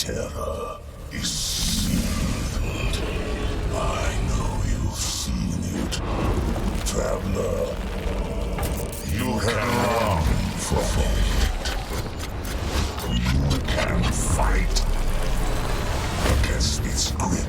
terror is sealed. I know you've seen it, Traveler. You can run from it. You can fight against its grip.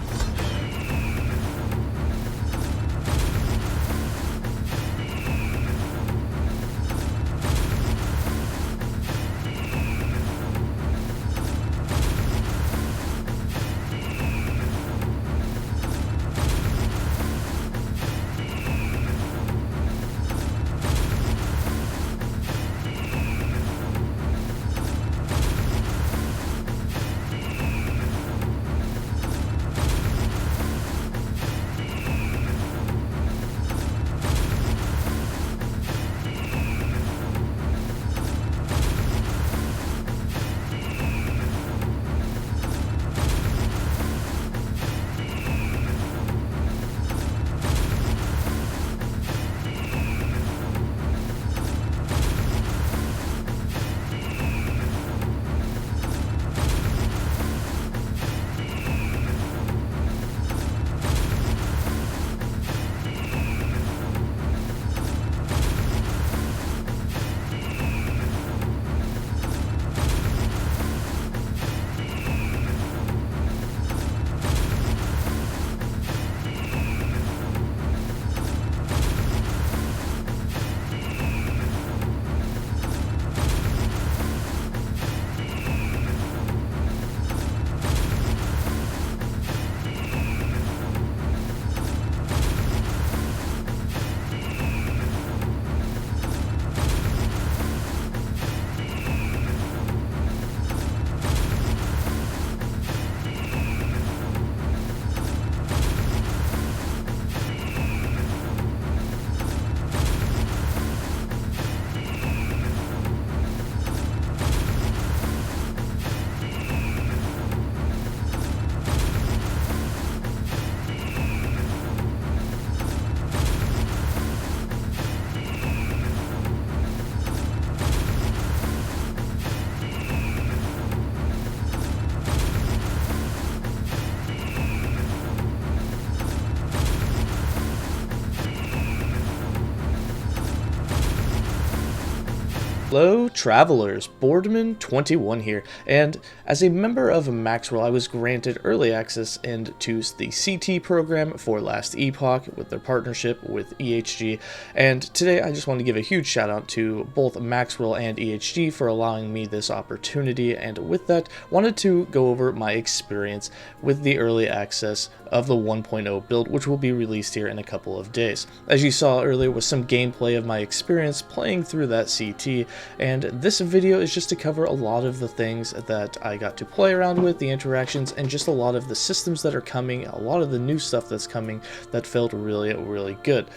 Hello travelers, Boardman21 here, and as a member of Maxwell I was granted early access into the CT program for Last Epoch with their partnership with EHG, and today I just want to give a huge shout out to both Maxwell and EHG for allowing me this opportunity, and with that wanted to go over my experience with the early access of the 1.0 build, which will be released here in a couple of days. As you saw earlier was some gameplay of my experience playing through that CT, and this video is just to cover a lot of the things that I got to play around with, the interactions, and just a lot of the systems that are coming, a lot of the new stuff that's coming that felt really good.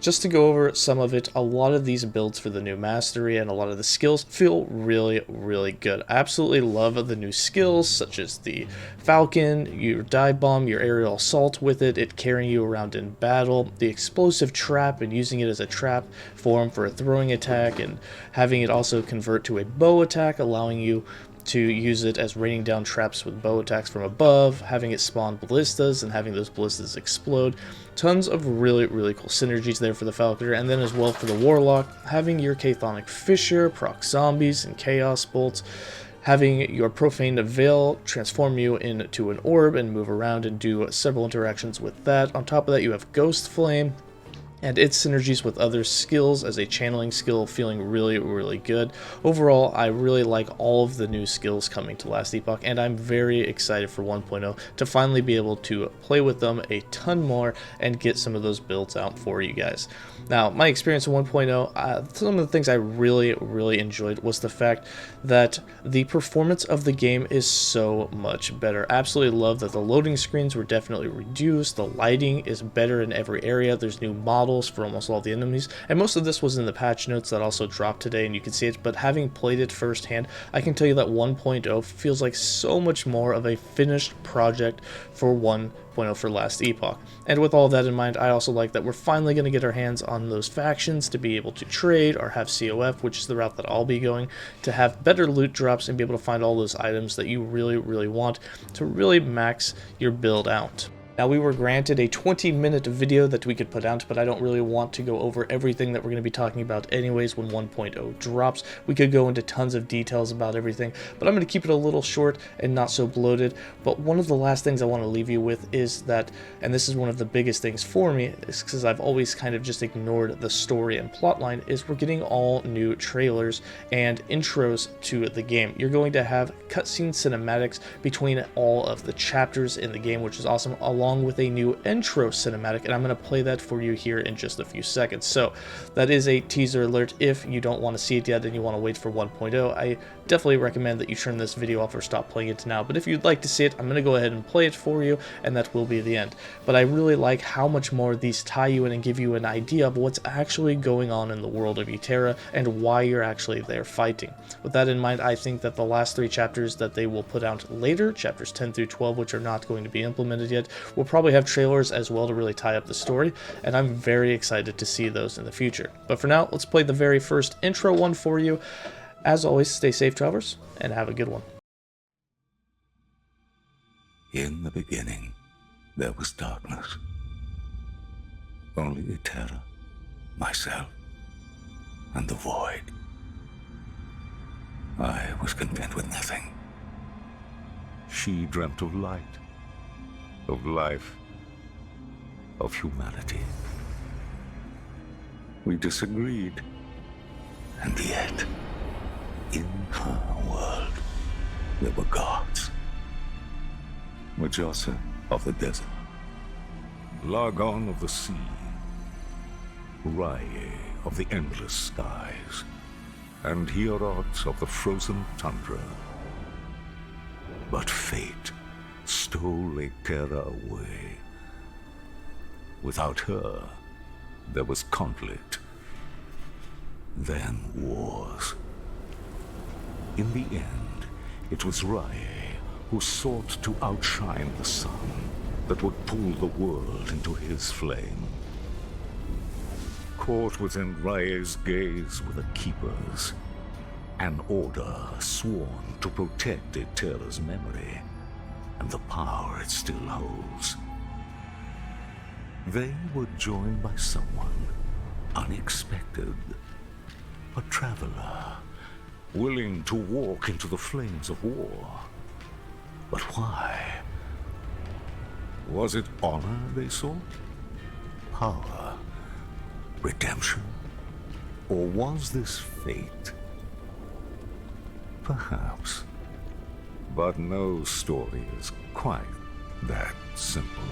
Just to go over some of it, a lot of these builds for the new mastery and a lot of the skills feel really good. I absolutely love the new skills such as the Falcon, your dive bomb, your aerial assault with it carrying you around in battle, the explosive trap and using it as a trap form for a throwing attack, and having it also convert to a bow attack, allowing you to use it as raining down traps with bow attacks from above, having it spawn ballistas and having those ballistas explode. Tons of really cool synergies there for the Falconer, and then as well for the Warlock, having your Chthonic Fissure, proc zombies, and chaos bolts, having your Profane Veil transform you into an orb and move around and do several interactions with that. On top of that you have Ghost Flame, and its synergies with other skills as a channeling skill feeling really good. Overall, I really like all of the new skills coming to Last Epoch, and I'm very excited for 1.0 to finally be able to play with them a ton more and get some of those builds out for you guys. Now, my experience in 1.0, some of the things I really enjoyed was the fact that the performance of the game is so much better. Absolutely love that the loading screens were definitely reduced, the lighting is better in every area, there's new models models for almost all the enemies, and most of this was in the patch notes that also dropped today, and you can see it. But having played it firsthand, I can tell you that 1.0 feels like so much more of a finished project for 1.0 for last Epoch. And with all that in mind, I also like that we're finally going to get our hands on those factions to be able to trade or have COF, which is the route that I'll be going, to have better loot drops and be able to find all those items that you really want to really max your build out. Now, we were granted a 20-minute video that we could put out, but I don't really want to go over everything that we're going to be talking about anyways when 1.0 drops. We could go into tons of details about everything, but I'm going to keep it a little short and not so bloated. But one of the last things I want to leave you with is that, and this is one of the biggest things for me, is because I've always kind of just ignored the story and plotline, is we're getting all new trailers and intros to the game. You're going to have cutscene cinematics between all of the chapters in the game, which is awesome, along with a new intro cinematic, and I'm going to play that for you here in just a few seconds. So that is a teaser alert. If you don't want to see it yet and you want to wait for 1.0, I definitely recommend that you turn this video off or stop playing it now. But if you'd like to see it, I'm going to go ahead and play it for you, and that will be the end. But I really like how much more these tie you in and give you an idea of what's actually going on in the world of 𝐸terra and why you're actually there fighting. With that in mind, I think that the last 3 chapters that they will put out later, chapters 10 through 12, which are not going to be implemented yet, we'll probably have trailers as well to really tie up the story, and I'm very excited to see those in the future. But for now, let's play the very first intro one for you. As always, stay safe, travelers, and have a good one. In the beginning, there was darkness. Only 𝐸terra, myself, and the void. I was content with nothing. She dreamt of light, of life, of humanity. We disagreed, and yet, in her world, there were gods. 𝐻𝐻𝐻 of the desert, 𝐼𝐚 of the sea, 𝐼𝐼𝐢 of the endless skies, and 𝐸rots of the frozen tundra. But fate stole 𝐸terra away. Without her, there was conflict, then wars. In the end, it was 𝐼𝐼𝐢 who sought to outshine the sun that would pull the world into his flame. Caught within 𝐼𝐼𝐢's gaze were the Keepers, an order sworn to protect 𝐸terra's memory and the power it still holds. They were joined by someone unexpected, a traveler, willing to walk into the flames of war. But why? Was it honor they sought? Power? Redemption? Or was this fate? Perhaps. But no story is quite that simple.